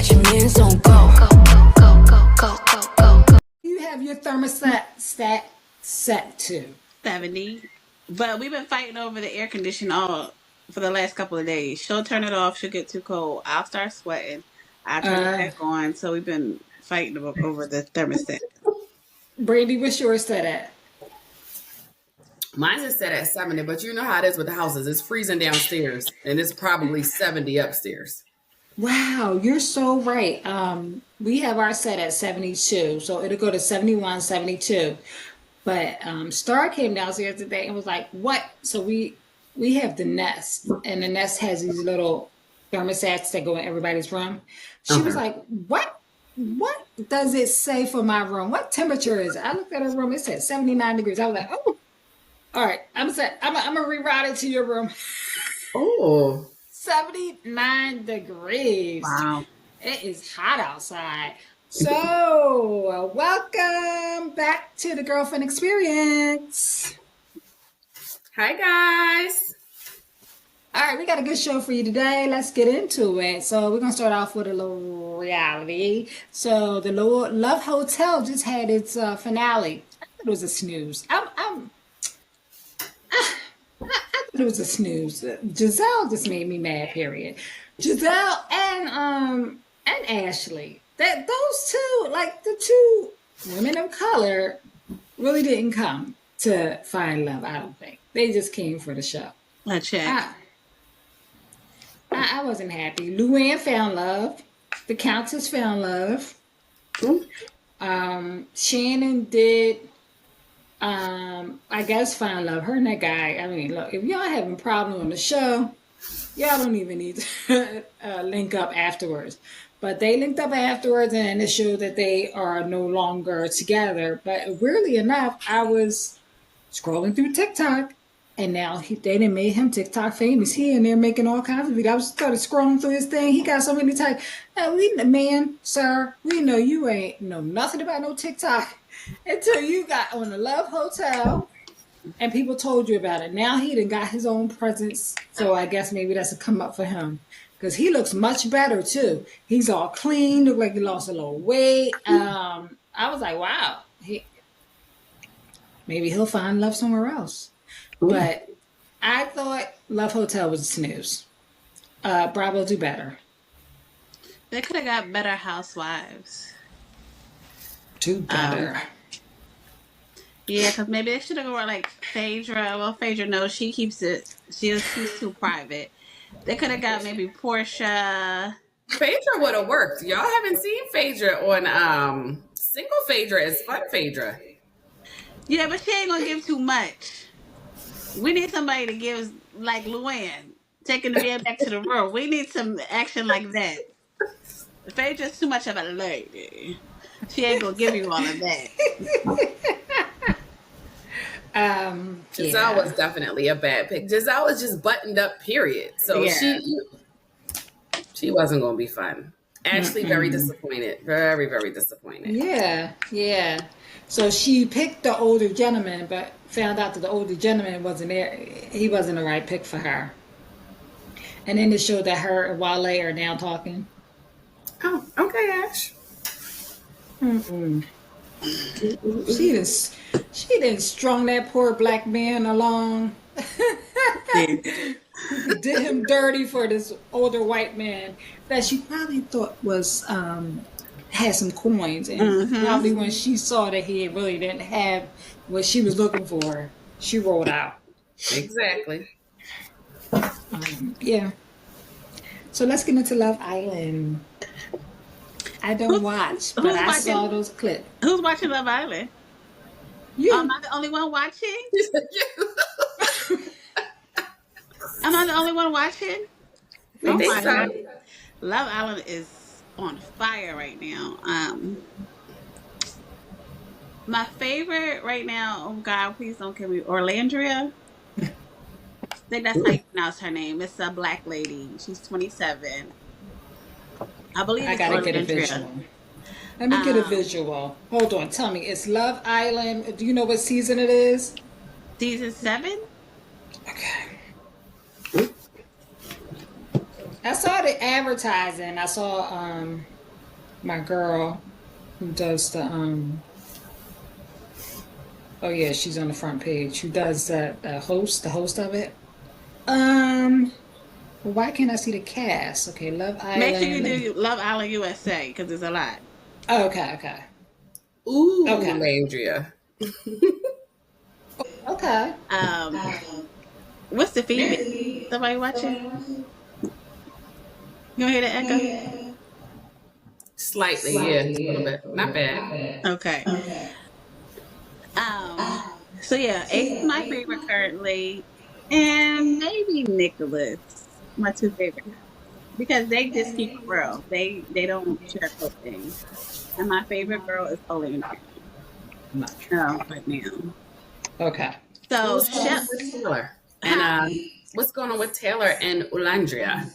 got your mans on go. Go, go, go, go, go, go, go, go. You have your thermostat set to 70. But we've been fighting over the air conditioner all for the last couple of days. She'll turn it off. She'll get too cold. I'll start sweating. I turn it uh back on. So we've been fighting over the thermostat. Brandy, what's yours set at? Mine is set at 70, but you know how it is with the houses. It's freezing downstairs, and it's probably 70 upstairs. Wow, you're so right. We have our set at 72, so it'll go to 71, 72. But Star came downstairs today and was like, "What?" So we have the Nest, and the Nest has these little thermostats that go in everybody's room. She was like, "What? What does it say for my room? What temperature is it?" I looked at her room. It said 79 degrees. I was like, "Oh, all right." I'm gonna reroute it to your room. Oh, 79 degrees. Wow. It is hot outside. So, welcome back to the Girlfriend Experience. hi guys. All right, we got a good show for you today. Let's get into it. So, we're going to start off with a little reality. So, the Love Hotel just had its finale. I thought it was a snooze. I thought it was a snooze. Giselle just made me mad, period. Giselle and Ashley. That those two, like the two women of color, really didn't come to find love, I don't think. They just came for the show. I check. I wasn't happy. Luann found love. The Countess found love. Shannon did I guess find love. Her and that guy. I mean, look, if y'all having a problem on the show, y'all don't even need to link up afterwards. But they linked up afterwards, and it showed that they are no longer together. But weirdly enough, I was scrolling through TikTok, and now they done made him TikTok famous. He and they're making all kinds of videos. I was started scrolling through his thing. He got so many types. Man, sir, we know you ain't know nothing about no TikTok until you got on the Love Hotel and people told you about it. Now he done got his own presence, so I guess maybe that's a come up for him. Because he looks much better too. He's all clean, look like he lost a little weight. I was like, wow, maybe he'll find love somewhere else. But I thought Love Hotel was a snooze. Bravo, do better. They could have got better housewives. Do better. Yeah, because maybe they should have gone like Phaedra. Well, Phaedra, no, she keeps it. She's too private. They could have got maybe Portia. Phaedra would have worked. Y'all haven't seen Phaedra on Single Phaedra is Fun Phaedra. Yeah, but she ain't gonna give too much. We need somebody to give like Luann, taking the man back to the room. We need some action like that. Phaedra's too much of a lady. She ain't gonna give you all of that. Giselle was definitely a bad pick. Giselle was just buttoned up, period. So she wasn't going to be fun. Ashley, very disappointed. Very, very disappointed. Yeah. So she picked the older gentleman, but found out that the older gentleman wasn't there. He wasn't the right pick for her. And then it showed that her and Wale are now talking. Oh, okay, Ash. She didn't strung that poor black man along. Did him dirty for this older white man that she probably thought was had some coins, and probably when she saw that he really didn't have what she was looking for, she rolled out. Exactly. Yeah. So let's get into Love Island. I don't watch, but I saw those clips. Who's watching Love Island? You. Am I the only one watching? Am I the only one watching? I think so. God. Love Island is on fire right now. My favorite right now, oh God, please don't kill me, Orlandria. I think that's how you pronounce her name. It's a black lady. She's 27. I believe I gotta get a visual. Let me get a visual. Hold on. Tell me, it's Love Island. Do you know what season it is? Season 7? Okay. I saw the advertising. I saw my girl who does the oh yeah, she's on the front page. Who does the host of it? Why can't I see the cast? Okay, Love Make sure you Island. do Love Island USA because there's a lot. Oh, okay. Ooh, Okay. Landria. Okay. What's the feedback? Somebody watching? You hear the echo? Slightly, yeah, a little bit. Not bad. Okay. So yeah, Ace is my favorite currently, and maybe Nicholas, my two favorite guys, because they just keep it real. They don't sugarcoat things. And my favorite girl is Olandria. Right now. Okay. So What's going on with Taylor? And what's going on with Taylor and Ulandria?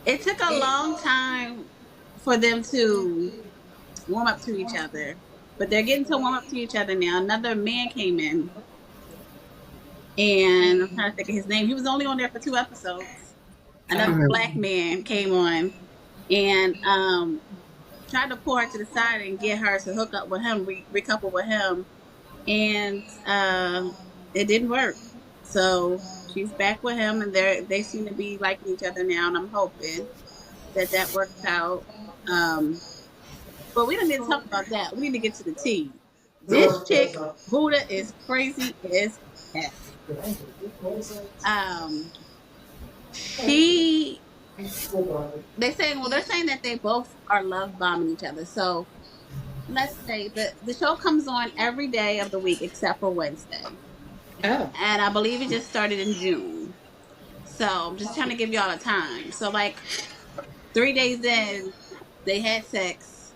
it took a long time for them to warm up to each other, but they're getting to warm up to each other now. Another man came in, and I'm trying to think of his name. He was only on there for 2 episodes. Another black man came on and tried to pull her to the side and get her to hook up with him, recouple with him, and it didn't work. So she's back with him, and they seem to be liking each other now, and I'm hoping that works out. But we don't need to talk about that. We need to get to the tea. This chick, Huda, is crazy as heck. She, they're saying that they both are love bombing each other. So let's say the show comes on every day of the week except for Wednesday. Oh. And I believe it just started in June. So I'm just trying to give y'all a time. So like 3 days in, they had sex.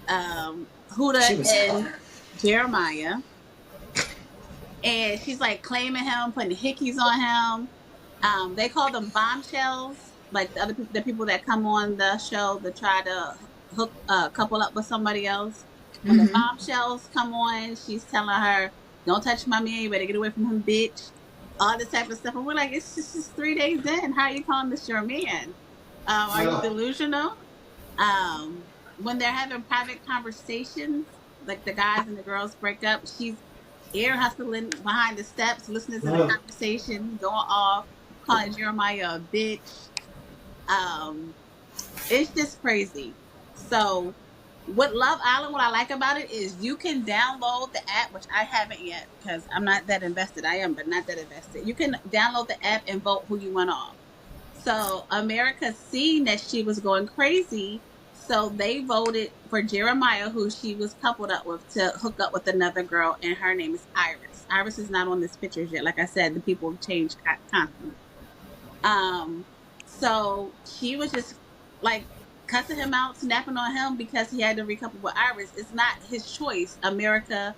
Huda and Jeremiah. And she's like claiming him, putting hickeys on him. They call them bombshells, like the people that come on the show to try to hook couple up with somebody else. When the bombshells come on, she's telling her, "Don't touch my man. You better get away from him, bitch." All this type of stuff, and we're like, "It's just 3 days in. How are you calling this your man? Are you delusional?" When they're having private conversations, like the guys and the girls break up, she's ear hustling behind the steps, listening to the conversation, going off, calling Jeremiah a bitch. It's just crazy. So with Love Island, what I like about it is you can download the app, which I haven't yet because I'm not that invested. I am, but not that invested. You can download the app and vote who you want off. So America seen that she was going crazy, so they voted for Jeremiah, who she was coupled up with, to hook up with another girl, and her name is Iris. Iris is not on this pictures yet. Like I said, the people change constantly. So she was just like cussing him out, snapping on him because he had to recouple with Iris. It's not his choice. America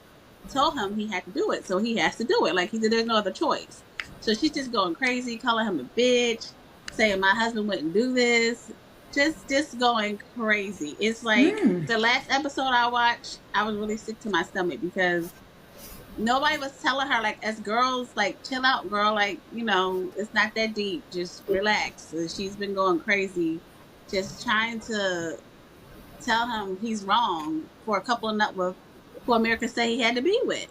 told him he had to do it, so he has to do it. Like there's no other choice. So she's just going crazy, calling him a bitch, saying my husband wouldn't do this. Just going crazy. It's like the last episode I watched, I was really sick to my stomach because nobody was telling her, like, as girls, like, chill out, girl, like, it's not that deep, just relax. So she's been going crazy, just trying to tell him he's wrong for a couple of nut with who America say he had to be with.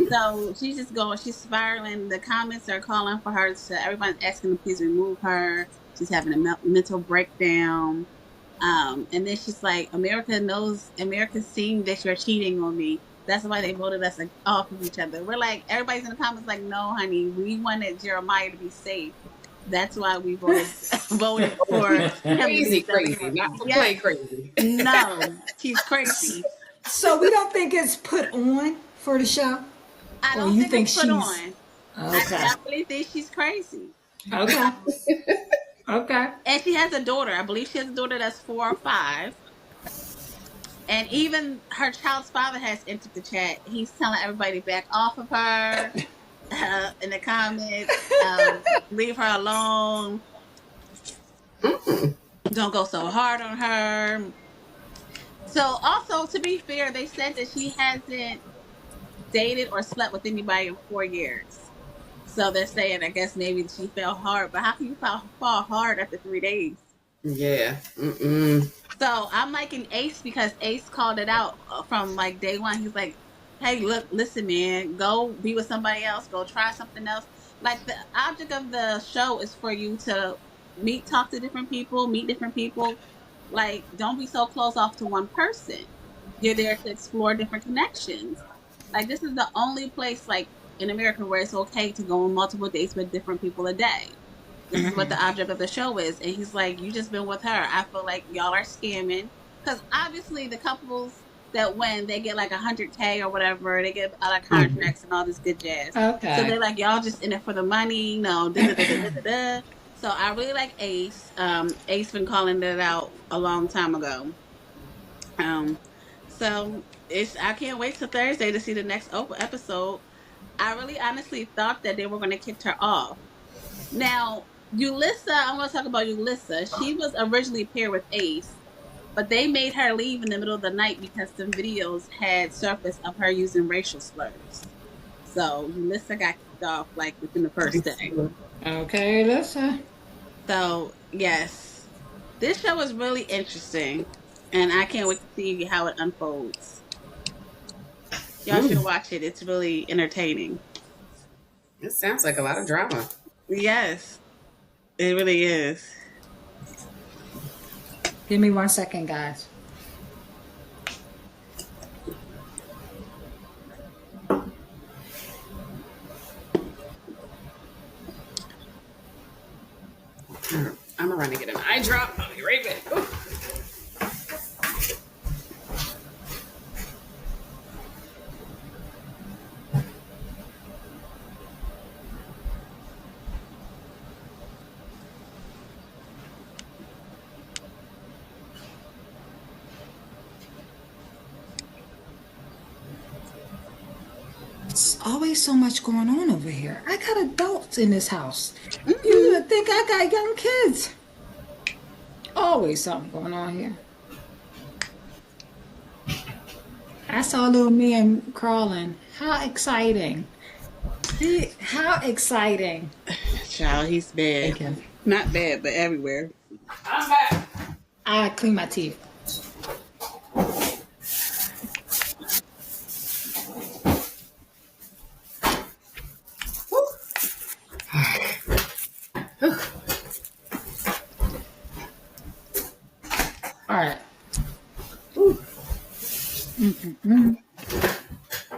So she's just going, she's spiraling. The comments are calling for her everybody's asking to please remove her. She's having a mental breakdown. And then she's like, America's seeing that you're cheating on me. That's why they voted us off of each other. We're like, everybody's in the comments like, no, honey, we wanted Jeremiah to be safe. That's why we voted for him. Crazy, not to play crazy. No, she's crazy. So we don't think it's put on for the show? I don't think it's put on. Okay. I really think she's crazy. Okay. Okay. And she has a daughter. I believe she has a daughter that's 4 or 5. And even her child's father has entered the chat. He's telling everybody to back off of her in the comments. Leave her alone. Don't go so hard on her. So also, to be fair, they said that she hasn't dated or slept with anybody in 4 years. So they're saying, I guess maybe she fell hard. But how can you fall hard after 3 days? Yeah. Mm-mm. So I'm liking Ace because Ace called it out from like day one. He's like, "Hey, look, listen, man, go be with somebody else. Go try something else." Like the object of the show is for you to talk to different people, meet different people. Like, don't be so close off to one person. You're there to explore different connections. Like, this is the only place like in America where it's okay to go on multiple dates with different people a day. This is what the object of the show is. And he's like, you just been with her. I feel like y'all are scamming. Because obviously the couples that win, they get like 100K or whatever. They get a lot of contracts and all this good jazz. Okay. So they're like, y'all just in it for the money. No, da, da, da, da, da, da. So I really like Ace. Ace been calling it out a long time ago. So I can't wait till Thursday to see the next episode. I really honestly thought that they were going to kick her off. Now, Yulissa, I'm going to talk about Yulissa. She was originally paired with Ace, but they made her leave in the middle of the night because some videos had surfaced of her using racial slurs. So Yulissa got kicked off like within the first day. Okay, listen. So yes, this show is really interesting, and I can't wait to see how it unfolds. Y'all should watch it. It's really entertaining. It sounds like a lot of drama. Yes, it really is. Give me 1 second, guys. I'm gonna run and get an eye drop. I'll be right back. Ooh. It's always so much going on over here. I got adults in this house. You would think I got young kids. Always something going on here. I saw a little man crawling. How exciting. How exciting. Child, he's bad. Thank you. Not bad, but everywhere. I'm back. I clean my teeth. All right.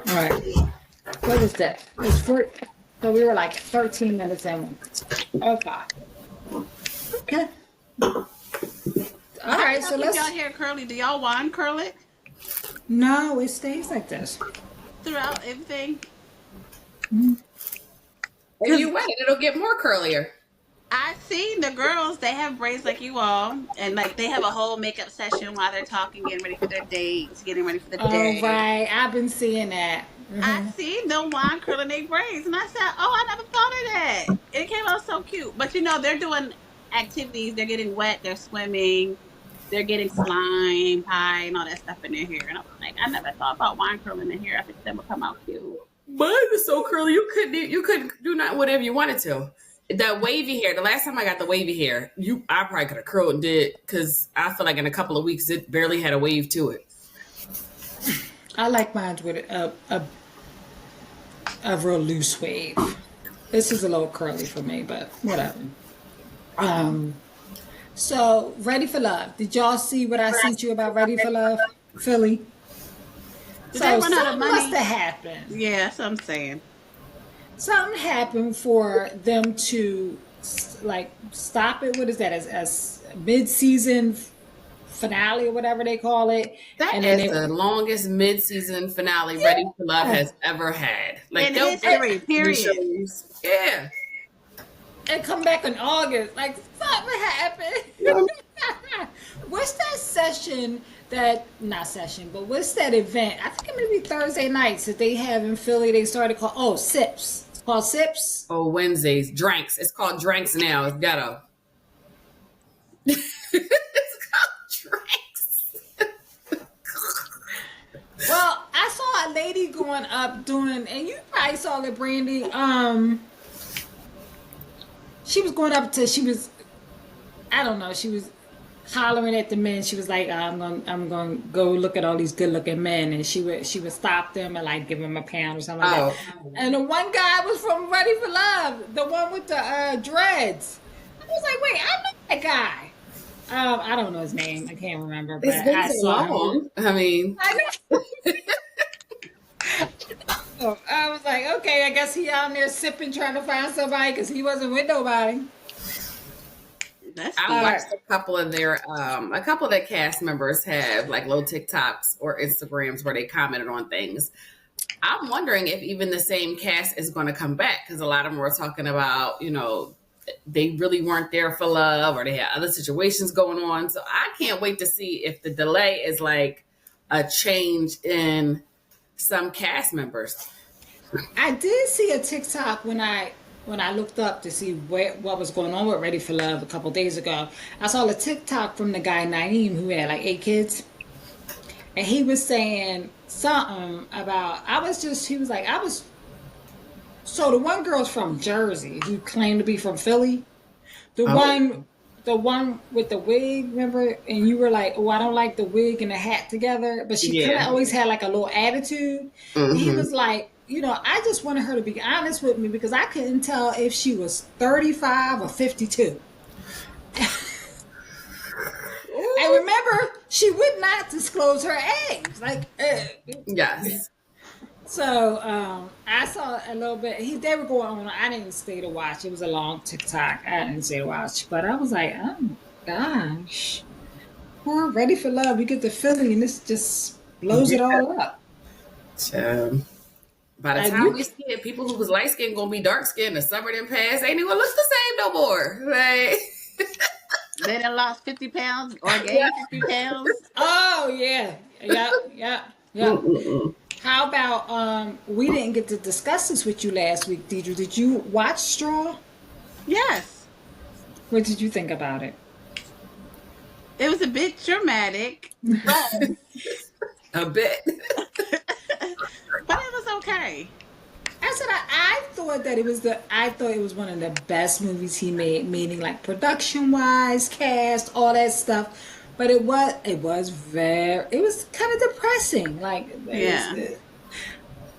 All right. What is that? It's so we were like 13 minutes in. Okay. Okay. All right. So Keep y'all let's. hair curly. Do y'all wand curl it No, it stays like this. throughout everything? If you wet it, it'll get more curlier. I seen the girls. They have braids like you all, and like they have a whole makeup session while they're talking, getting ready for their dates, getting ready for the day. All right. I've been seeing that. I seen them wand curling their braids, and I said, "Oh, I never thought of that." It came out so cute. But you know, they're doing activities. They're getting wet. They're swimming. They're getting slime, pie, and all that stuff in their hair. And I was like, I never thought about wand curling their hair. I think that would come out cute. Mine was so curly. You could do not whatever you wanted to. The wavy hair. The last time I got the wavy hair, I probably could have curled and did because I feel like in a couple of weeks it barely had a wave to it. I like mine with a real loose wave. This is a little curly for me, but whatever. So Ready for Love. Did y'all see what I sent you about Ready for Love, Philly? Did So they run out of something money? must have happened. Yeah, that's what I'm saying. Something happened for them to like stop it. What is that? As mid-season finale or whatever they call it. That And is then the longest mid-season finale Ready for Love has ever had. Like In they'll history, get period. shows. Yeah. and come back in August. Like something happened. What's that session? What's that event? I think it may be Thursday nights that they have in Philly. They started called Sips. It's called Sips. Oh, Wednesdays. Dranks. It's called Dranks now. It's ghetto. It's called Dranks. Well, I saw a lady going up doing, and you probably saw it, Brandy. She was going up to. I don't know. She was hollering at the men. She was like, I'm going to go look at all these good looking men. And she would stop them and like give them a pound or something like Oh. that. And the one guy was from Ready for Love, the one with the dreads. I was like, wait, I know that guy. I don't know his name. I can't remember. But It's been I so saw him. long. I mean, I know. So I was like, okay, I guess he out there sipping, trying to find somebody because he wasn't with nobody. That's I watched a couple of their cast members have like little TikToks or Instagrams where they commented on things. I'm wondering if even the same cast is going to come back, because a lot of them were talking about, they really weren't there for love or they had other situations going on. So I can't wait to see if the delay is like a change in some cast members. I did see a TikTok when I looked up to see what was going on with Ready for Love a couple days ago. I saw a TikTok from the guy Naeem who had like 8 kids, and he was saying something about so the one girl's from Jersey who claimed to be from Philly. The one with the wig, remember? And you were like, oh, I don't like the wig and the hat together. But she kind of always had like a little attitude. And he was like, I just wanted her to be honest with me because I couldn't tell if she was 35 or 52. And remember, she would not disclose her age. Yes. So I saw a little bit. They were going on. I didn't stay to watch. It was a long TikTok. I didn't stay to watch. But I was like, oh gosh, we're Ready for Love. We get to Philly, and this just blows it all up. By the time we see it, people who was light skinned gonna be dark skinned. The summer didn't pass. Ain't even looks the same no more. Like they done lost 50 pounds or gained 50 pounds. Oh yeah, yeah. How about we didn't get to discuss this with you last week, Deidre. Did you watch Straw? Yes. What did you think about it? It was a bit dramatic, but a bit. But it was okay. I thought that it was one of the best movies he made, meaning like production wise, cast, all that stuff. But it was kind of depressing.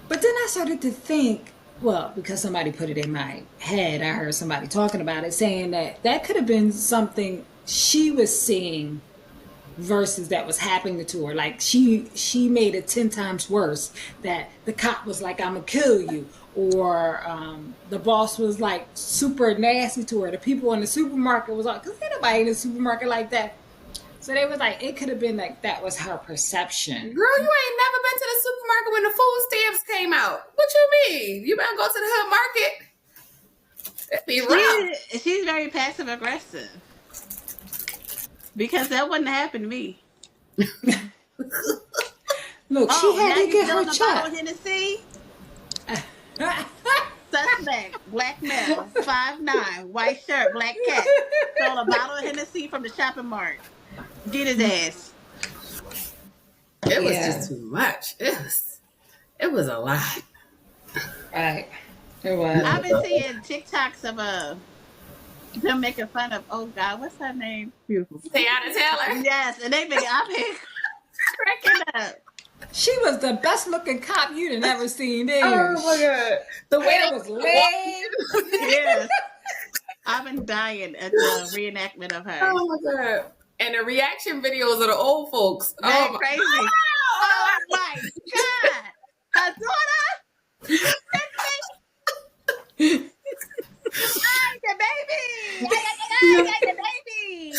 But then I started to think, well, because somebody put it in my head, I heard somebody talking about it, saying that could have been something she was seeing versus that was happening to her. Like she made it 10 times worse, that the cop was like, I'm gonna kill you, or the boss was like super nasty to her. The people in the supermarket was like, because nobody in the supermarket like that. So they was like, it could have been like that was her perception. Girl, you ain't never been to the supermarket when the food stamps came out. What you mean? You better go to the hood market? That'd be rough. She's very passive aggressive. Because that wouldn't happen to me. Look, she had to get her check. Hennessy. Suspect, black male, 5'9", white shirt, black cat. Stole a bottle of Hennessy from the shopping mart. Get his ass. It was just too much. It was a lot. Right. It was. I've been seeing TikToks of them making fun of, oh God, what's her name? Beautiful. Teyana Taylor? Yes, and I've been cracking up. She was the best looking cop you'd have never seen there. Oh my God. The way it was laid. Yes. I've been dying at the reenactment of her. Oh my God. And the reaction videos of the old folks. That's crazy. Oh my God. Her daughter? Hi, the baby. Hi, the baby.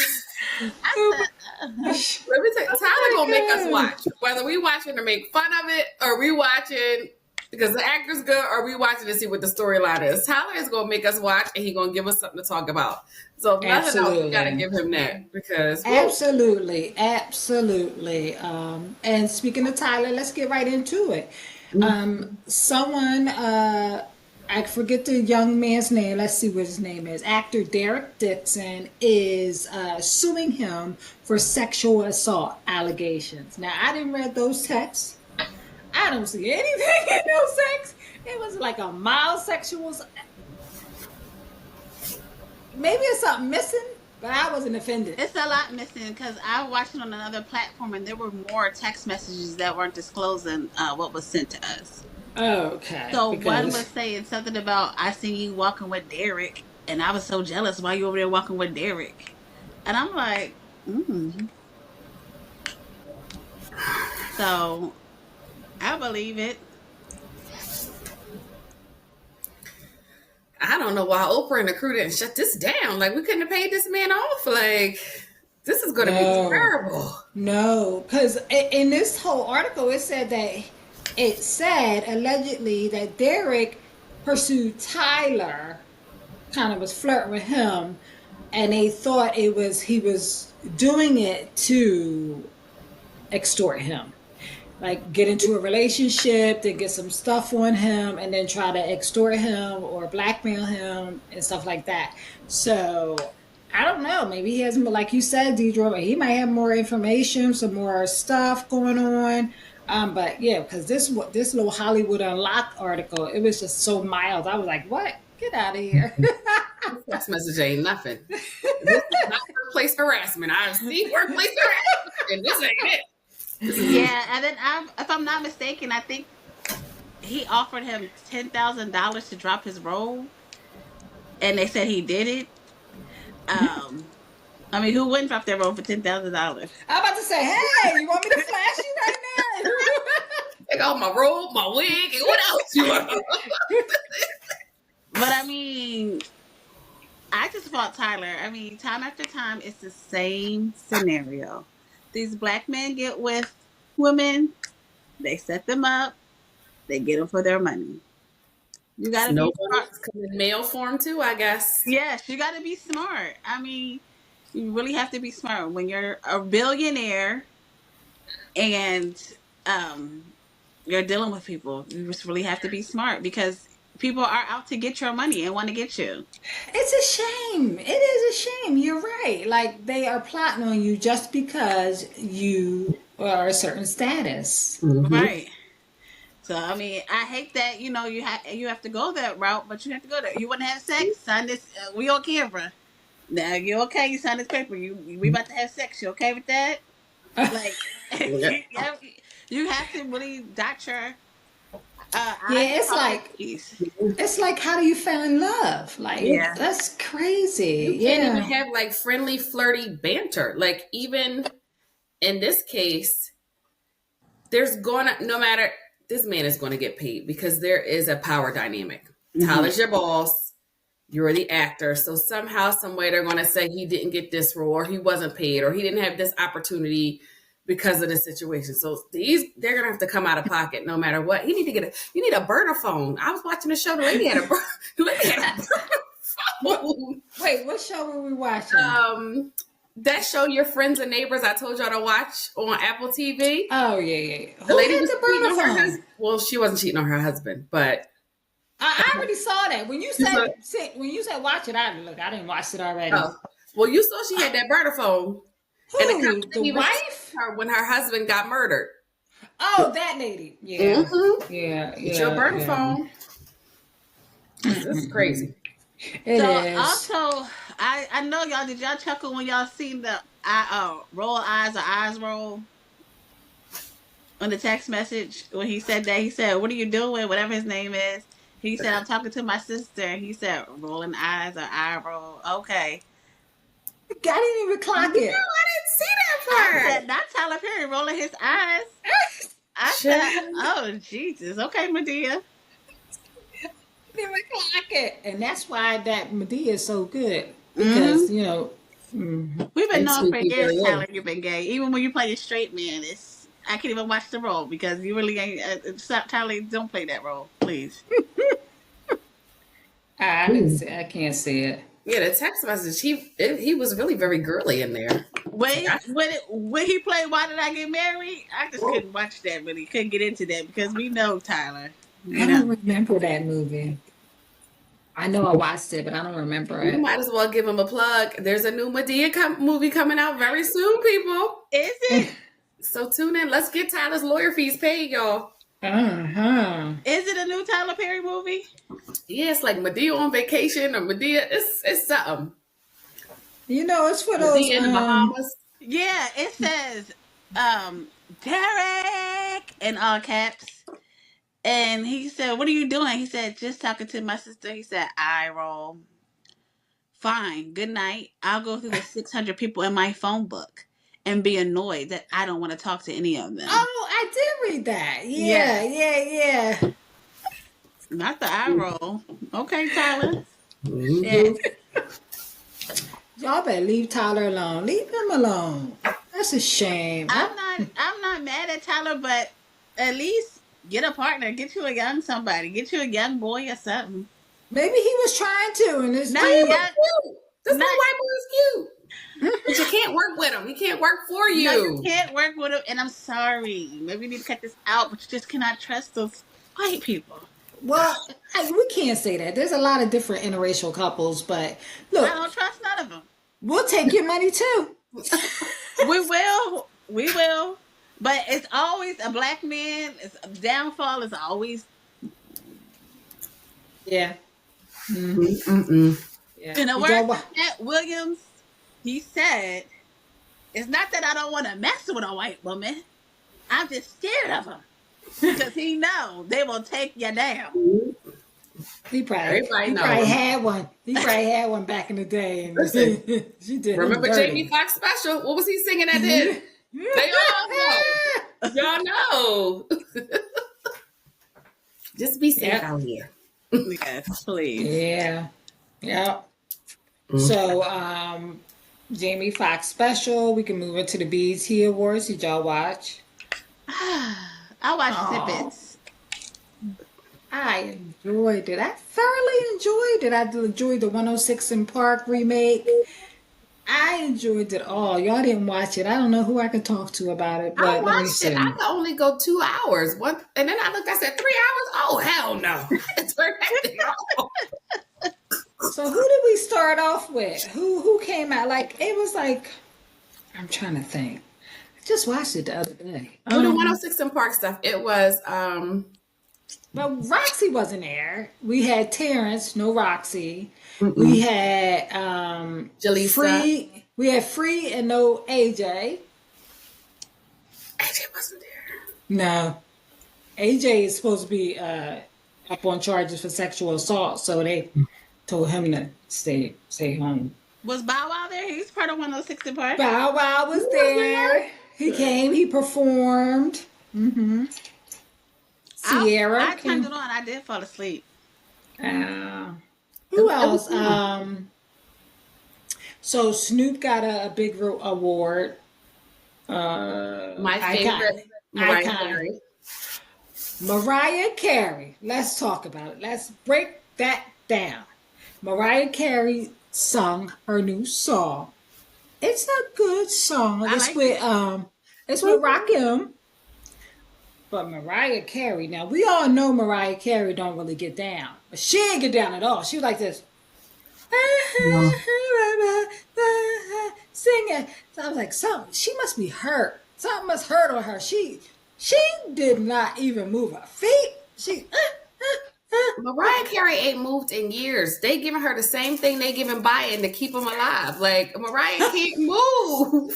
Let me tell you, Tyler gonna make us watch. Whether we watching to make fun of it or we watching because the actor's good or we watching to see what the storyline is. Tyler is gonna make us watch and he's gonna give us something to talk about. So if nothing else, we gotta give him that because absolutely. And speaking of Tyler, let's get right into it. Someone I forget the young man's name. Let's see what his name is. Actor Derek Dixon is suing him for sexual assault allegations. Now, I didn't read those texts. I don't see anything in those texts. It was like a mild sexual. Maybe it's something missing. but I wasn't offended. It's a lot missing because I watched it on another platform and there were more text messages that weren't disclosing what was sent to us. Okay, So one was because saying something about I seen you walking with Derek, and I was so jealous. Why you over there walking with Derek? And I'm like, so I believe it. I don't know why Oprah and the crew didn't shut this down. Like, we couldn't have paid this man off. Like, this is going to be no, terrible. no, because in this whole article it said allegedly that Derek pursued Tyler, kind of was flirting with him, and they thought he was doing it to extort him, like get into a relationship to get some stuff on him and then try to extort him or blackmail him and stuff like that. So I don't know, maybe he has, like you said, Deidre, he might have more information, some more stuff going on. But yeah, because this little Hollywood Unlocked article, it was just so mild. I was like, what, get out of here. Text message ain't nothing. This is not workplace harassment. I've seen workplace harassment, and this ain't it. Yeah, and then if I'm not mistaken, I think he offered him $10,000 to drop his role, and they said he did it. I mean, who wouldn't drop their role for $10,000? I'm about to say, hey, you want me to flash you right now? Take off my robe, my wig, and what else you want? But I mean, I just fought Tyler. I mean, time after time, it's the same scenario. These black men get with women, they set them up, they get them for their money. You gotta be smart. Come in mail form too, I guess. Yes, you gotta be smart. I mean, you really have to be smart when you're a billionaire and you're dealing with people. You just really have to be smart because people are out to get your money and want to get you. It's a shame. It is a shame. You're right. Like they are plotting on you just because you are a certain status. Right. So I mean, I hate that you have to go that route, but you have to go there. You want to have sex? Sign this. We on camera. Now you okay? You sign this paper. We about to have sex. You okay with that? Like you have to really dot your. It's like how do you fall in love? Like that's crazy. You can't even have like friendly, flirty banter. Like even in this case, there's no matter. This man is going to get paid because there is a power dynamic. Tyler's your boss. You're the actor. So somehow, some way they're going to say he didn't get this role or he wasn't paid or he didn't have this opportunity because of the situation. So they're going to have to come out of pocket no matter what. You need a burner phone. I was watching the show. The lady had a burner phone. Wait, what show were we watching? That show, Your Friends and Neighbors, I told y'all to watch on Apple TV. Oh, yeah. The lady was cheating on her husband. Well, she wasn't cheating on her husband, but I already saw that. When you said watch it, I didn't watch it already. Oh. Well, you saw she had that burner phone. Who? The wife? When her husband got murdered. Oh, that lady. Yeah. Mm-hmm. Yeah. It's your burner phone. This is crazy. It is. Also, I know y'all. Did y'all chuckle when y'all seen the roll eyes or eyes roll on the text message when he said that? He said, "What are you doing?" Whatever his name is. He said, "I'm talking to my sister." And he said, "Rolling eyes or eye roll." Okay. I didn't even clock it. No, I didn't see that part. I said, not Tyler Perry rolling his eyes. I said, "Oh Jesus." Okay, Madea. Didn't even clock it, and that's why that Medea is so good because we've been knowing for years, Tyler, you've been gay. Even when you play a straight man, I can't even watch the role because you really ain't. Tyler, don't play that role, please. I can't see it. Yeah, the text message. He was really very girly in there. When he played "Why Did I Get Married," I just couldn't watch that. Really couldn't get into that because we know Tyler. I don't remember that movie. I know I watched it, but I don't remember it. You might as well give him a plug. There's a new Medea movie coming out very soon, people. Is it? So tune in. Let's get Tyler's lawyer fees paid, y'all. Is it a new Tyler Perry movie? Yeah, it's like Medea on vacation or Medea. It's something. You know, it's for Was those he in the Bahamas? Yeah, it says Derek in all caps. And he said, "What are you doing?" He said, "Just talking to my sister." He said, "I roll. Fine. Good night. I'll go through the 600 people in my phone book and be annoyed that I don't want to talk to any of them." Oh, I did read that. Yeah. Yeah. Not the eye roll. Okay, Tyler. Mhm. Shit. Y'all better leave Tyler alone. Leave him alone. That's a shame. I'm not mad at Tyler, but at least get a partner. Get you a young somebody. Get you a young boy or something. Maybe he was trying to, and it's Not He was young. cute. This Not- little white boy is cute. But you can't work with him. He can't work for you. No, you can't work with him, and I'm sorry. Maybe you need to cut this out, but you just cannot trust those white people. well, we can't say that. There's a lot of different interracial couples, but I look, don't trust none of them. we'll take your money too. We will. But it's always a black man. It's downfall is always Yeah. Yeah. in the You words know of what? Matt Williams. He said, "It's not that I don't want to mess with a white woman. I'm just scared of them because he know they will take you down." He probably Everybody knows. had one. He probably had one back in the day, and Listen, she did. him Remember dirty. Jamie Foxx special? What was he singing at the end? They all know. Y'all know. Just be safe Yep. out here. Yes, please. Yeah. So, Jamie Foxx special. We can move into the BET Awards. Did y'all watch? I watch Aw. snippets. I enjoyed it. I thoroughly enjoyed it. I enjoyed the 106 in Park remake. I enjoyed it all. Y'all didn't watch it. I don't know who I could talk to about it, I but let me watched see. it. I could only go 2 hours. One, and then I looked. I said 3 hours. Oh hell no! Turn that thing off. So who did we start off with? Who came out? Like it was like I'm trying to think. I just watched it the other day. With the 106 in Park stuff, it was But Roxy wasn't there. We had Terrence, no Roxy. We had Jaleesa. Free. We had Free and no AJ. AJ wasn't there. No, AJ is supposed to be up on charges for sexual assault, so they told him to stay home. Was Bow Wow there? He's part of 106 in Park. Bow Wow was there. He came. He performed. Sierra. I turned it on. I did fall asleep. Who else? So Snoop got a big award. My Icon. favorite, Mariah Icon. Carey. Mariah Carey. Let's talk about it. Let's break that down. Mariah Carey sung her new song. It's a good song. I It's like with it's with Rakim. But Mariah Carey, now we all know Mariah Carey don't really get down. But she ain't get down at all. She was like this. Singing. So I was like, she must be hurt. Something must hurt on her. She did not even move her feet. She Mariah Carey ain't moved in years. They giving her the same thing they giving Biden to keep him alive. Like Mariah can't move.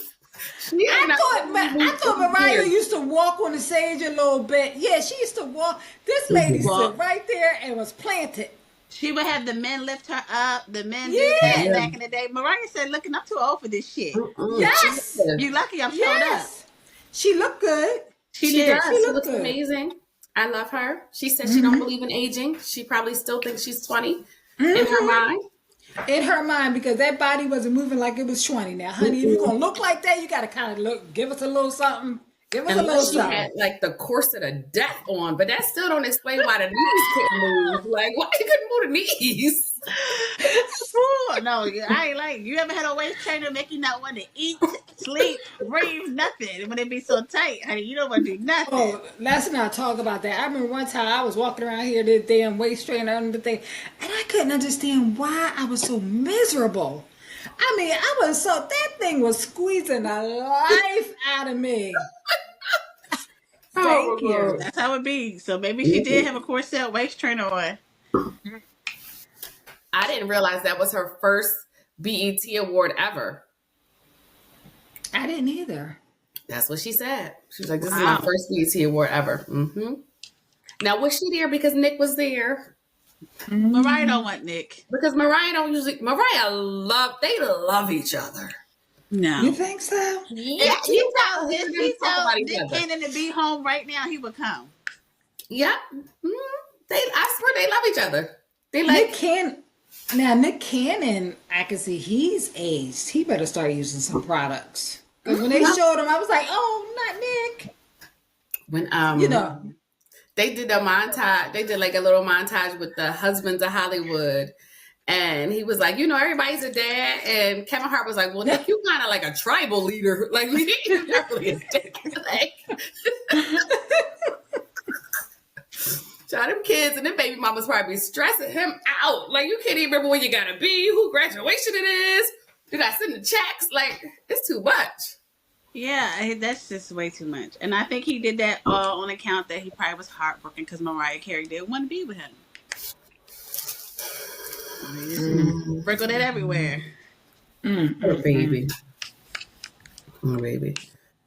I thought Mariah used to walk on the stage a little bit. Yeah, she used to walk. This lady stood right there and was planted. She would have the men lift her up. The men Yeah. did that back in the day. Mariah said, "Looking, I'm too old for this shit. Yes. You lucky I'm showed up." Yes. She looked good. She She did. does. She She looked looks good. amazing. I love her. She said she don't believe in aging. She probably still thinks she's 20 in her mind. In her mind, because that body wasn't moving like it was 20. Now, honey, if you're going to look like that, you got to kind of give us a little something. Give us a little Unless she something. had like the corset of death on, but that still don't explain why the knees couldn't move. Like, why you couldn't move the knees? Ooh, no, I ain't like. You ever had a waist trainer make you not want to eat, sleep, breathe, nothing when it be so tight, honey? You don't want to do nothing. Oh, let's not talk about that. I remember one time I was walking around here, this damn waist trainer under the thing, and I couldn't understand why I was so miserable. I mean, that thing was squeezing the life out of me. Thank you. That's how it be. So maybe she did have a corset waist trainer on. I didn't realize that was her first BET award ever. I didn't either. That's what she said. She was like, "This is Wow. my first BET award ever." Now, was she there because Nick was there? Mariah don't want Nick. Because Mariah don't usually. They love each other. No. You think so? Yeah, If she tell about each Nick other. Cannon to be home right now, he would come. Yeah, I swear they love each other. They like. Nick Cannon, I can see he's aged. He better start using some products. Because when they showed him, I was like, oh, not Nick. When You know. they did a montage. They did like a little montage with the husbands of Hollywood. And he was like, everybody's a dad. And Kevin Hart was like, well, Nick, you kind of like a tribal leader. Like, you're not really a dick. Like, shout them kids and then baby mama's probably stressing him out. Like, you can't even remember where you got to be, who graduation it is. You got to send the checks. Like, it's too much. Yeah, that's just way too much. And I think he did that all on account that he probably was heartbroken because Mariah Carey didn't want to be with him. Sprinkle that everywhere. Oh, baby. Oh, baby.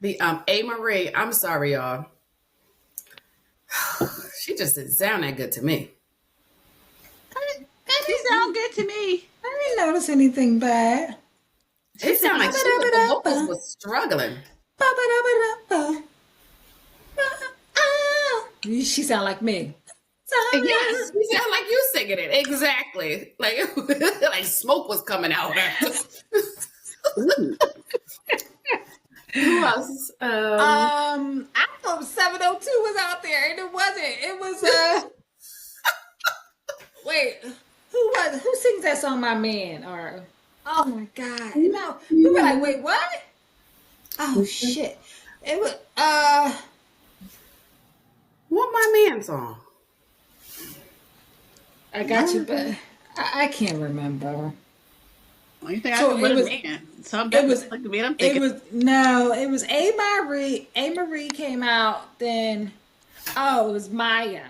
The A. Marie, I'm sorry, y'all. She just didn't sound that good to me. She sound good to me. I didn't notice anything bad. It sounded like the vocals was struggling. She sound like me. Yes, you sound like you singing it. Exactly. Like, like smoke was coming out. Who else? I thought 702 was out there, and it wasn't. It was wait, who sings that song, My Man? Or oh my god. No. We were like, wait, what? Oh shit. It was What My Man song? I got you, but I can't remember. Well, you think So I could it put was- a man? So I'm it was- like the man I'm It thinking. was A. Marie. A. Marie came out, then it was Maya.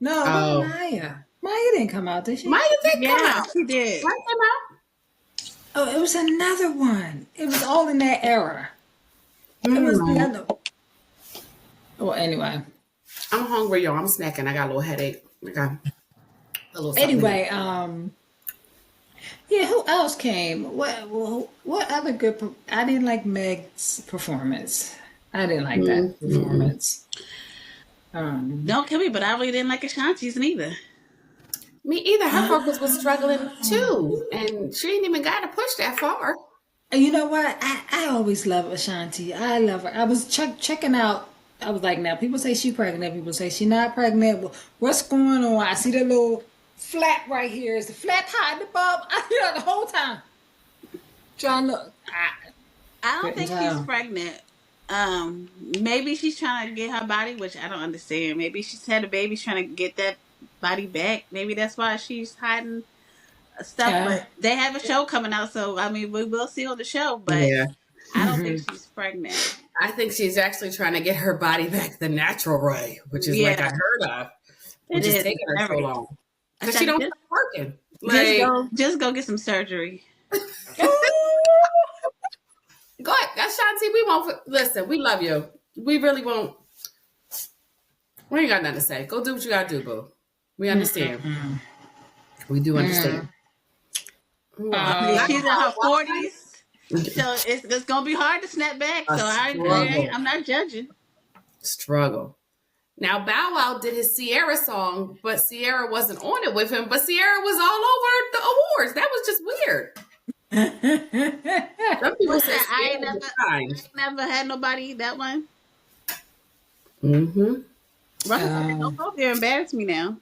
No, it Oh. wasn't Maya. Maya didn't come out, did she? Maya did come Yeah, out. she did. Maya came out. Oh, it was another one. It was all in that era. It was the other. Well, anyway. I'm hungry, y'all. I'm snacking. I got a little headache. I got a little something. Anyway, yeah, who else came? What other good? I didn't like Meg's performance. I didn't like that performance. Don't kill me, but I really didn't like Ashanti's neither. Me either. Her vocals was struggling too, and she ain't even got to push that far. You know what? I always love Ashanti. I love her. I was checking out. I was like, now people say she's pregnant. People say she's not pregnant. Well, what's going on? I see the little flat right here. Is the flat high the bump? The whole time trying to look. I don't Couldn't think tell. she's pregnant. Maybe she's trying to get her body, which I don't understand. Maybe she's had a baby, she's trying to get that body back. Maybe that's why she's hiding stuff. Yeah. But they have a show coming out, so I mean, we will see on the show. But Yeah. I don't think she's pregnant. I think she's actually trying to get her body back the natural way, which is like Yeah. I heard of, which It is is. taking her so Very. long because she don't Just- stop working. Like, just go get some surgery. go ahead, Ashanti. We won't listen. We love you. We really won't. We ain't got nothing to say. Go do what you gotta do, boo. We understand. We do understand. She's in her 40s. So it's gonna be hard to snap back. A So struggle. I'm not judging. Struggle. Now Bow Wow did his Sierra song, but Sierra wasn't on it with him. But Sierra was all over the awards. That was just weird. Some people say I Sierra ain't was fine. never had nobody eat that one. Mm-hmm. Right? Don't go there, embarrass me now.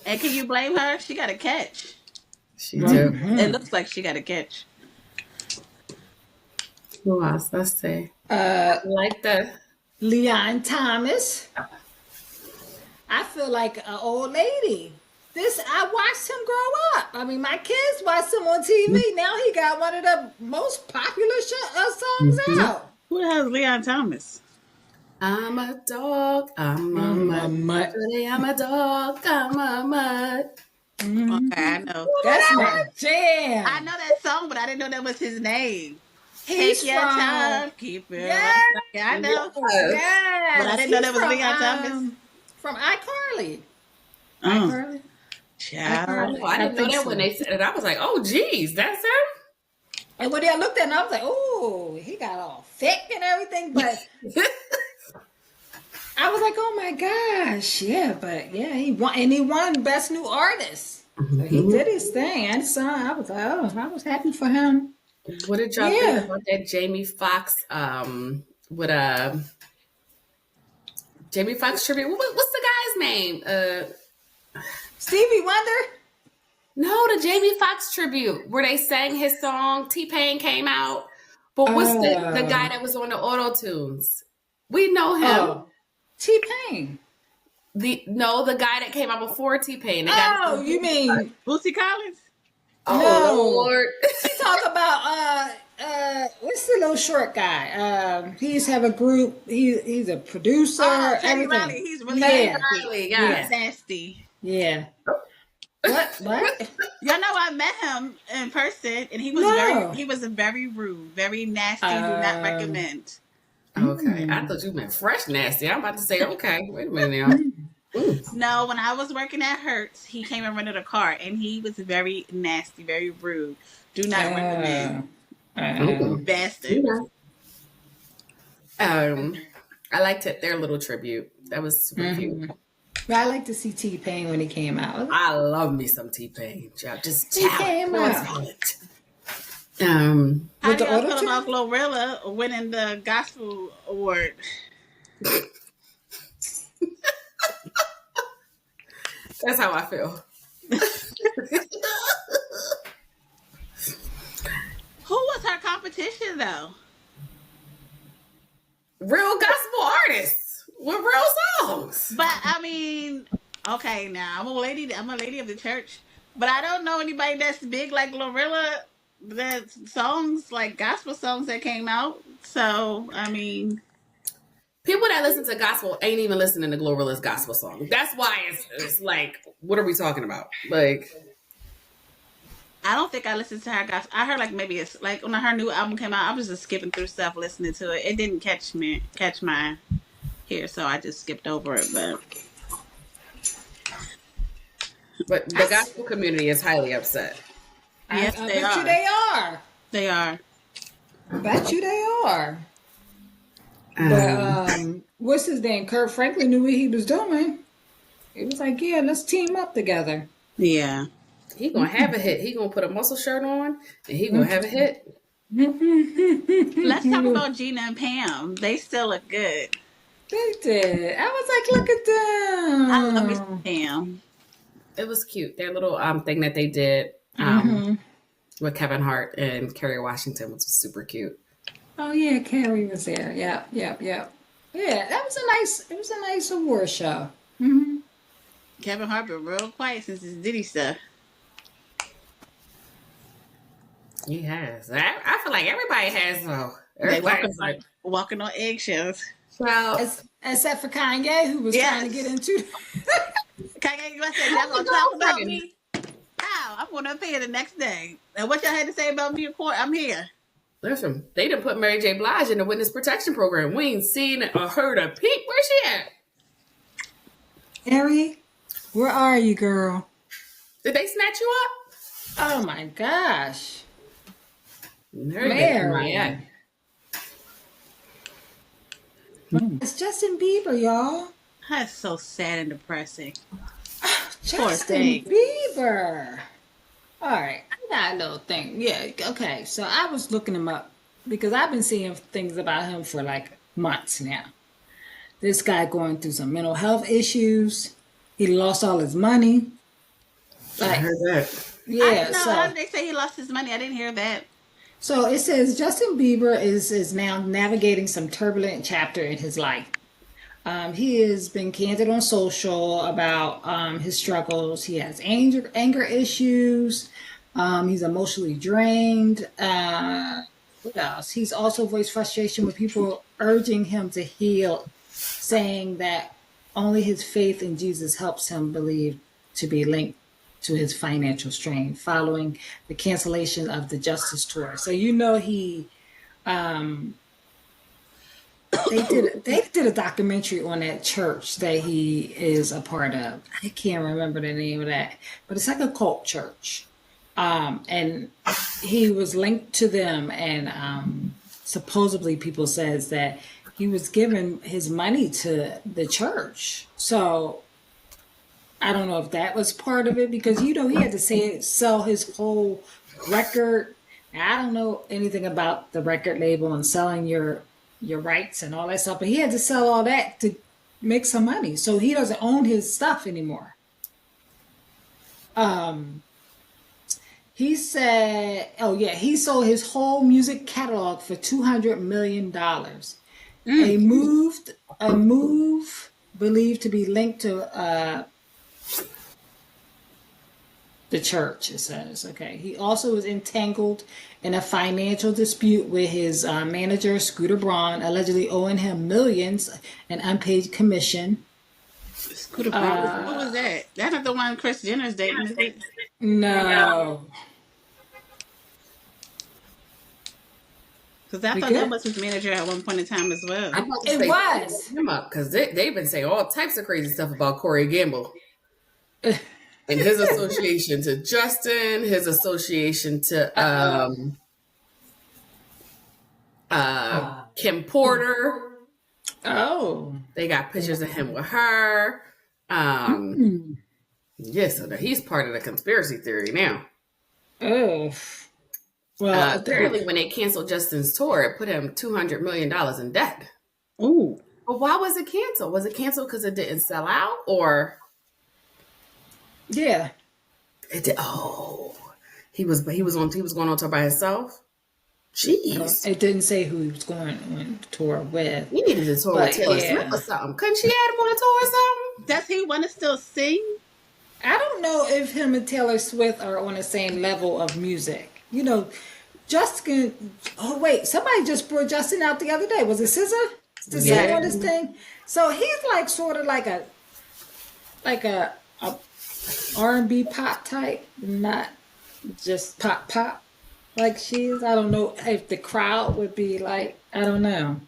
And can you blame her? She got a catch. She did. It looks like she got a catch. Who else? Let's see. Like the Leon Thomas. I feel like an old lady. I watched him grow up. I mean, my kids watched him on TV. Now he got one of the most popular songs out. Who the hell is Leon Thomas? I'm a dog. I'm a mutt. mutt. Today I'm a dog. I'm a mutt. Mhm. Okay, I know. That's I, my jam. I know that song, but I didn't know that was his name. He's Take your from time, keep it yes, right. Yeah, I know. Yes. But I yes. didn't know He's that was Leon Thomas. from iCarly. Oh, iCarly. child. Oh, I I didn't know think that when so. they said it. I was like, oh, geez, that's And when I looked at him, I was like, "Oh, he got all thick and everything." But him. I was like, "Oh my gosh, yeah!" But yeah, he won Best New Artist. So he did his thing. I saw. I was like, "Oh, I was happy for him." What did y'all think Yeah. about that Jamie Foxx with Jamie Foxx tribute? What's the guy's name? Stevie Wonder. No, the Jamie Foxx tribute where they sang his song. T-Pain came out, but what's the guy Uh, that was on the auto tunes? We know him. oh, T Pain. The guy that came out before T-Pain. The guy Oh, you mean Bootsy Collins? oh no? Lord. She talk about what's the little short guy? He's have a group. He's a producer. Oh, Teddy Everything. Riley. He's really Yeah, Riley, yeah, He's nasty. yeah. What? What? Y'all know I met him in person, and No. he was very rude, very nasty. Do not recommend. Okay, I thought you meant fresh nasty. I'm about to say, okay, wait a minute now. No, when I was working at Hertz, he came and rented a car, and he was very nasty, very rude. Do not recommend. Bastard. I liked it. Their little tribute. That was super cute. But I like to see T Pain when he came out. I love me some T-Pain. Just He talent. came Pure out. talent. How With do the y'all feel auto-tune? about Glorilla winning the Gospel Award? That's how I feel. Who was her competition, though? Real gospel artists with real songs. But I mean, okay, now I'm a lady of the church, but I don't know anybody that's big like Glorilla. That songs like gospel songs that came out. So I mean, People that listen to gospel ain't even listening to Glorilla's gospel song. That's why it's like, what are we talking about? Like, I don't think I listened to her gospel. I heard like maybe it's like when her new album came out. I was just skipping through stuff listening to it. It didn't catch my ear, so I just skipped over it. but the gospel community is highly upset. Yes, I they bet you are. they are. They are. I bet you they are. But what's his name? Kurt Franklin knew what he was doing. He was like, "Yeah, let's team up together." Yeah. He gonna have a hit. He gonna put a muscle shirt on and he gonna have a hit. Let's talk about Gina and Pam. They still look good. They did. I was like, "Look at them." I love me some Pam. It was cute. Their little thing that they did with Kevin Hart and Kerry Washington was super cute. Oh yeah, Carrie was there. Yep. Yeah, that was a nice. It was a nice award show. Mm-hmm. Kevin Hart been real quiet since his Diddy stuff. He has. I feel like everybody has though. They Everybody's like, walking on eggshells. well, Except for Kanye, who was trying to get into. Kanye, you say y'all gonna talk about me? How? I'm gonna appear the next day. And what y'all had to say about me in court? I'm here. listen, they didn't put Mary J. Blige in the witness protection program. We ain't seen or heard a peep. Where's she at? Harry, where are you, girl? Did they snatch you up? Oh my gosh. Mary. Mary. It's Justin Bieber, y'all. That's so sad and depressing. Justin thing. Bieber. All right, I got a little thing. Yeah, okay. So I was looking him up because I've been seeing things about him for like months now. This guy going through some mental health issues. He lost all his money. I heard that. I Yeah, didn't know. How so did they say he lost his money? I didn't hear that. it says Justin Bieber is now navigating some turbulent chapter in his life. He has been candid on social about his struggles. He has anger issues. He's emotionally drained. What else? He's also voiced frustration with people urging him to heal, saying that only his faith in Jesus helps him believe to be linked to his financial strain following the cancellation of the Justice Tour. So you know they did a documentary on that church that he is a part of. I can't remember the name of that, but it's like a cult church. And he was linked to them, and supposedly people says that he was giving his money to the church. So I don't know if that was part of it, because he had to sell his whole record. Now, I don't know anything about the record label and selling your rights and all that stuff, but he had to sell all that to make some money. So he doesn't own his stuff anymore. He said, he sold his whole music catalog for $200 million. A move believed to be linked to the church, it says. Okay. He also was entangled in a financial dispute with his manager, Scooter Braun, allegedly owing him millions in unpaid commission. Scooter Braun. What was that? That's not the one Kris Jenner's dating, is it? No. Because I thought that was his manager at one point in time as well. I'm about to It say was. him up, because they've been saying all types of crazy stuff about Corey Gamble and his association to Justin, his association to Kim Porter. Oh. They got pictures of him with her. Yes, so he's part of the conspiracy theory now. Oh. Well, apparently when they canceled Justin's tour, it put him $200 million in debt. Ooh. But why was it canceled? Was it canceled because it didn't sell out, or? Yeah. It did. Oh, he was going on tour by himself. Jeez. It didn't say who he was going on tour with. He needed to tour with Taylor Swift or something. Couldn't she add him on a tour or something? Does he want to still sing? I don't know if him and Taylor Swift are on the same level of music. Justin. Oh wait, somebody just brought Justin out the other day. Was it SZA? To sing on this thing. So he's like sort of like a R&B pop type, not just pop like she is. I don't know if the crowd would be like. I don't know.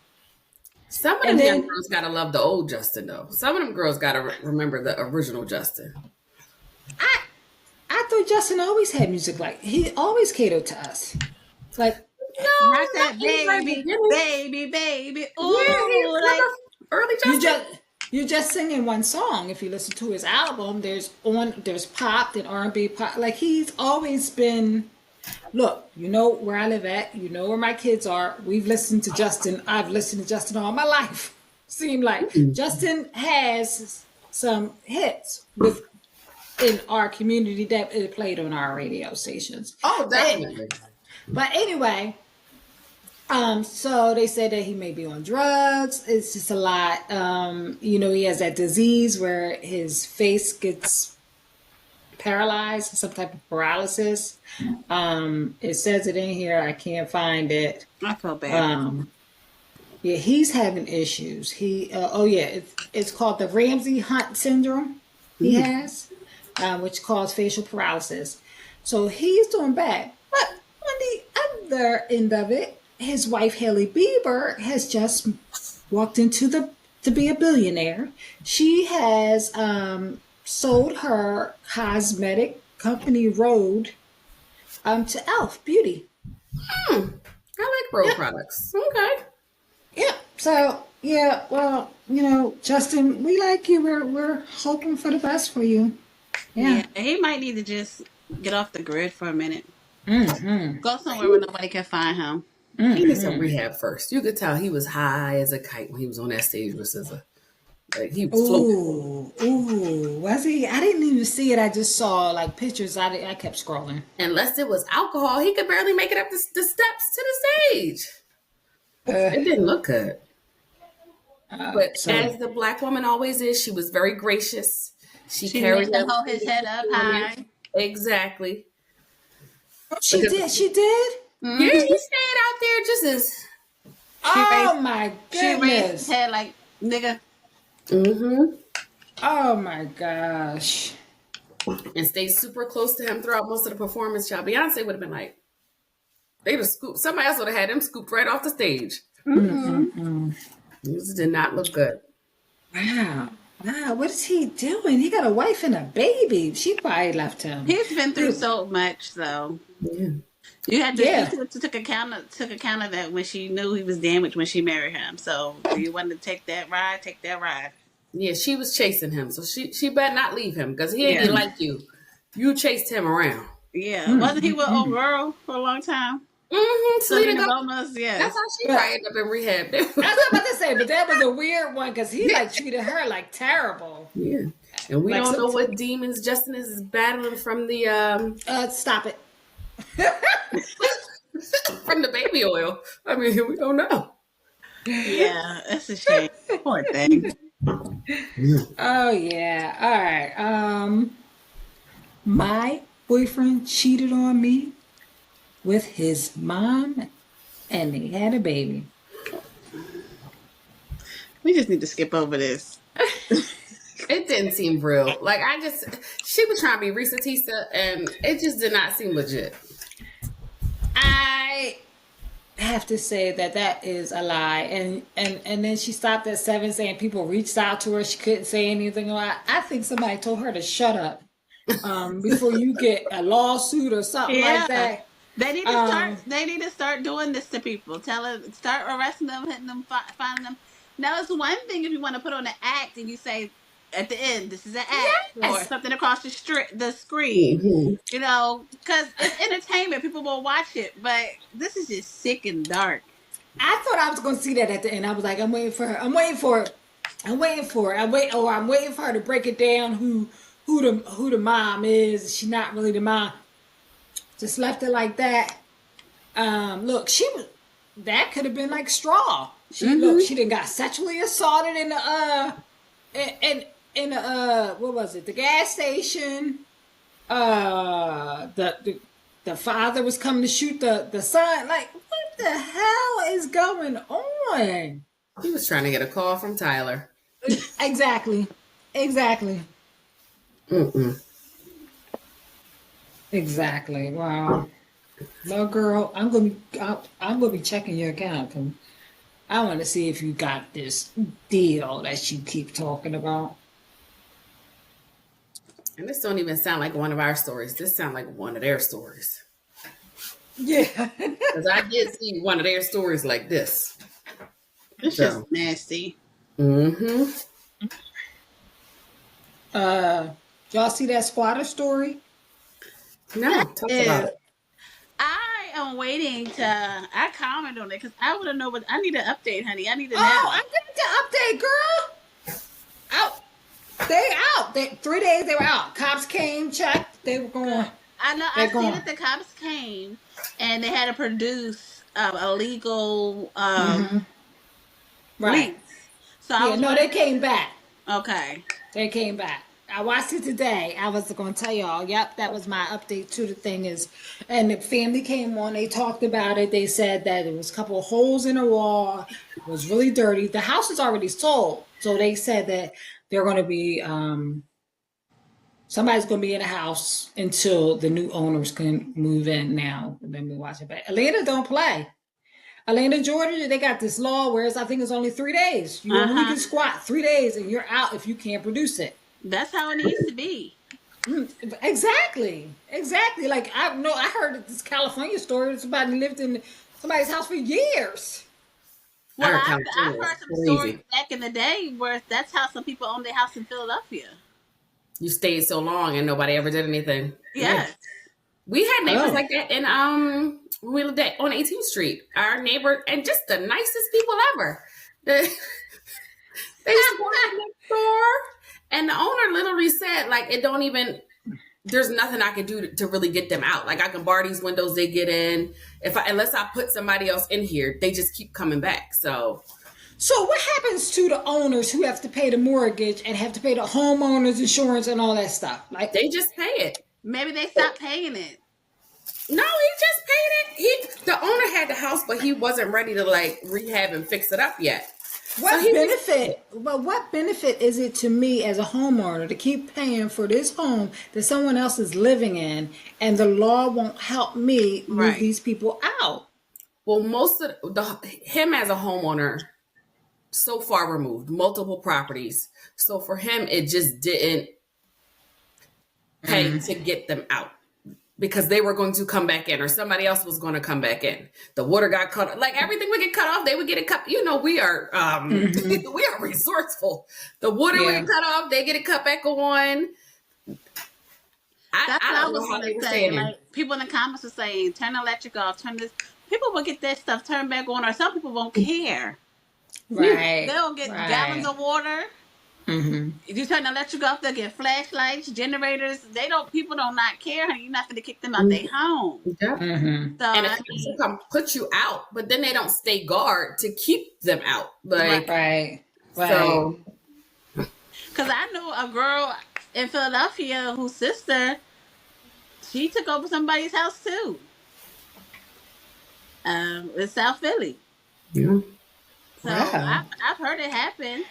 Some of them young girls gotta love the old Justin though. Some of them girls gotta remember the original Justin. I thought Justin always had music like he always catered to us. Like not that baby. Ooh, like early Justin. You're just singing one song. If you listen to his album, there's pop and R&B pop. Like he's always been. Look, you know where I live at. You know where my kids are. We've listened to Justin. I've listened to Justin all my life. Seem like Justin has some hits in our community that it played on our radio stations. Oh, definitely. But anyway, so they said that he may be on drugs. It's just a lot. He has that disease where his face gets paralyzed, some type of paralysis. It says it in here. I can't find it. I feel bad. He's having issues. It's called the Ramsey-Hunt syndrome. He has, which causes facial paralysis. So he's doing bad. But on the other end of it, his wife Hailey Bieber has just walked into to be a billionaire. She has sold her cosmetic company Rhode to Elf Beauty. I like Rhode products. Okay. Yeah. So Justin, we like you. We're hoping for the best for you. Yeah. He might need to just get off the grid for a minute. Mm-hmm. Go somewhere where nobody can find him. He needs some rehab first. You could tell he was high as a kite when he was on that stage with SZA. Like he was floating. Ooh, was he? I didn't even see it. I just saw like pictures. I kept scrolling. Unless it was alcohol, he could barely make it up the steps to the stage. It didn't look good. But as the Black woman always is, she was very gracious. She carried to hold his head up high. Exactly. She did. She did. Mm-hmm. Yeah, he stayed out there just as. My She raised his goodness. head like, nigga. Mm-hmm. Oh my gosh. and stayed super close to him throughout most of the performance, y'all, Beyonce would have been like, they'd have scooped, somebody else would have had him scooped right off the stage. This did not look good. Wow. Wow, what is he doing? He got a wife and a baby. She probably left him. He's been through so much, though. Yeah. You had to, Yeah. you took account of that when she knew he was damaged when she married him. So do you want to take that ride? Take that ride. Yeah, she was chasing him, so she better not leave him because he ain't Yeah. like you. You chased him around. Yeah, wasn't he with old girl for a long time? Selena Selena Gomez. Gomez, yes. That's how she probably ended up in rehab. I was about to say, but that was a weird one because he like treated her like terrible. Yeah, and we Like don't know some- what demons Justin is battling from the Stop it. from the baby oil. I mean, we don't know. Yeah, that's a shame. Poor thing. Oh yeah. All right. My boyfriend cheated on me with his mom, and they had a baby. We just need to skip over this. It didn't seem real. Like she was trying to be Risa Tisa, and it just did not seem legit. I have to say that is a lie, and then she stopped at 7 saying people reached out to her. She couldn't say anything. I think somebody told her to shut up before you get a lawsuit or something like that. They need to start. They need to start doing this to people. Start arresting them, hitting them, finding them. Now it's one thing if you want to put on an act and you say at the end, "This is an act," or something across the screen. You know, because it's entertainment. People will watch it, but this is just sick and dark. I thought I was going to see that at the end. I was like, I'm waiting for her. I'm waiting for it. I'm waiting for it. I'm waiting for her to break it down. Who the mom is? She's not really the mom. Just left it like that. Look, that could have been like straw. She done got sexually assaulted in the what was it? The gas station. The father was coming to shoot the son. Like, what the hell is going on? He was trying to get a call from Tyler. Exactly. Exactly. Wow. Well, girl, I'm gonna be checking your account. I want to see if you got this deal that you keep talking about. And this don't even sound like one of our stories. This sounds like one of their stories. Yeah. Because I did see one of their stories like this. It's just nasty. Mm-hmm. Y'all see that squatter story? No, talk about it. I am waiting to. I comment on it because I want to know what I need an update, honey. I need to know. Oh, I'm getting the update, girl. Out. They out. 3 days they were out. Cops came, checked. They were going. I know. I see that the cops came and they had to produce illegal Right. links. So I was they came back. okay. They came back. I watched it today. I was going to tell y'all. Yep, that was my update to the thing is, and the family came on. They talked about it. They said that there was a couple of holes in the wall. It was really dirty. The house is already sold, so they said that they're going to be somebody's going to be in the house until the new owners can move in. Now, let me watch it back. Atlanta don't play. Atlanta, Georgia, they got this law where I think it's only 3 days. You only can squat 3 days, and you're out if you can't produce it. That's how it needs to be. Exactly. Like I heard this California story. Somebody lived in somebody's house for years. Well, I've California heard is some crazy. stories back in the day where that's how some people owned their house in Philadelphia. You stayed so long and nobody ever did anything. Yes. We had neighbors like that in when we lived on 18th Street. Our neighbor and just the nicest people ever. They squatted next door, and the owner literally said, like, it don't even. There's nothing I can do to really get them out. Like, I can bar these windows, they get in. Unless I put somebody else in here, they just keep coming back. So what happens to the owners who have to pay the mortgage and have to pay the homeowners insurance and all that stuff? Like they just pay it. Maybe they stopped paying it. No, he just paid it. The owner had the house, but he wasn't ready to like rehab and fix it up yet. What he was- benefit? Well, what benefit is it to me as a homeowner to keep paying for this home that someone else is living in, and the law won't help me move Right. these people out? Well, most of him as a homeowner, so far removed, multiple properties. So for him, it just didn't pay to get them out because they were going to come back in, or somebody else was going to come back in. The water got cut, like everything would get cut off. They would get it cut. You know, we are we are resourceful. The water would Yeah. get cut off. They get it cut back on. That's I what I don't know was how they gonna were say. saying it. Like people in the comments are saying, turn the electric off, turn this. People will get that stuff turned back on, or some people won't care. Right. They'll get gallons of water. Mm-hmm. If you turn the electric off, they'll get flashlights, generators. People don't not care, honey. You're not gonna kick them out their home. Yeah. Mm-hmm. So And I if mean, people come put you out, but then they don't stay guard to keep them out. Like Right. Right. so. because I knew a girl in Philadelphia whose sister, she took over somebody's house too. In South Philly. Yeah. So Wow. I've heard it happen.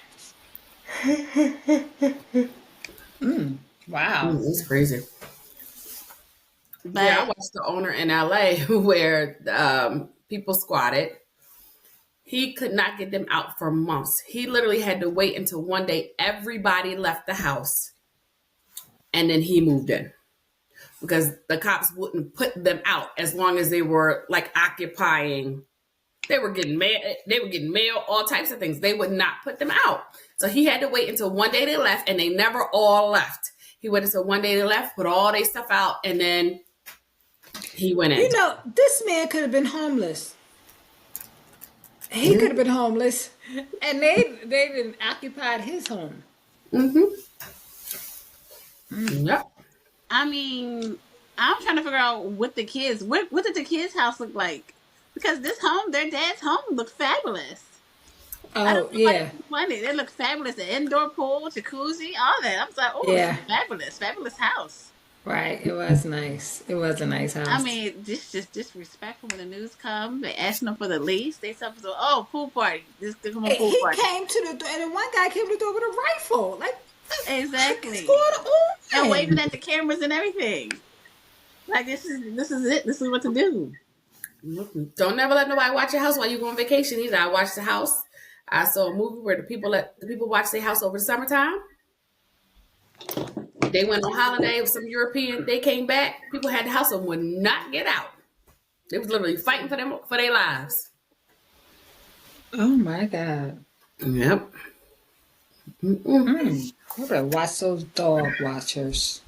Wow. It's crazy. But Yeah, I watched the owner in LA where people squatted. He could not get them out for months. He literally had to wait until one day everybody left the house and then he moved in because the cops wouldn't put them out as long as they were like occupying. They were getting mail, all types of things. They would not put them out. So he had to wait until one day they left, and they never all left. He waited until one day they left, put all their stuff out, and then he went in. You know, this man could have been homeless. He could have been homeless, and they didn't occupy his home. Yep. I mean, I'm trying to figure out what the kids, what did the kids' house look like? Because this home, their dad's home, looked fabulous. I Oh don't know yeah, why they look fabulous. The indoor pool, jacuzzi, all that. I was like, oh, Yeah. fabulous house. right. It was nice. It was a nice house. I mean, this just disrespectful when the news comes. They asking them for the lease. They something so, oh, pool party. This come on pool he party. came to the door, and one guy came to the door with a rifle. Like, Exactly. what's going on? And waving at the cameras and everything. Like this is it. This is what to do. Don't never let nobody watch your house while you go on vacation either. I watched the house. I saw a movie where the people watch their house over the summertime. They went on holiday with some European. They came back. People had the house and would not get out. They was literally fighting for their lives. Oh my God. Yep. I better watch those dog watchers.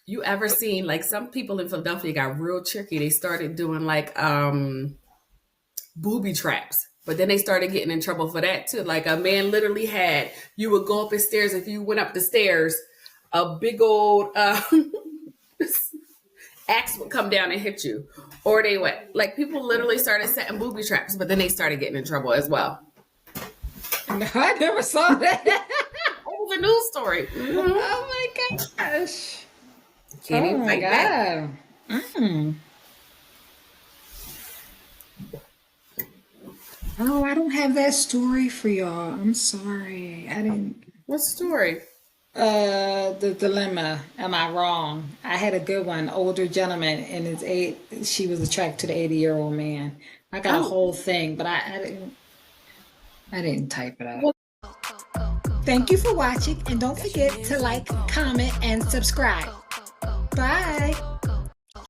You ever seen like some people in Philadelphia got real tricky? They started doing like booby traps, but then they started getting in trouble for that too. Like a man literally had, you would go up the stairs. If you went up the stairs, a big old axe would come down and hit you, or they would like people literally started setting booby traps, but then they started getting in trouble as well. No, I never saw that. It was a news story. Oh my gosh. Can't even fight back. Oh, I don't have that story for y'all. I'm sorry. I didn't. What story? The dilemma. Am I wrong? I had a good one. Older gentleman in his she was attracted to the 80-year-old man. I got a whole thing, but I didn't type it out. Thank you for watching, and don't forget to like, comment, and subscribe. Bye.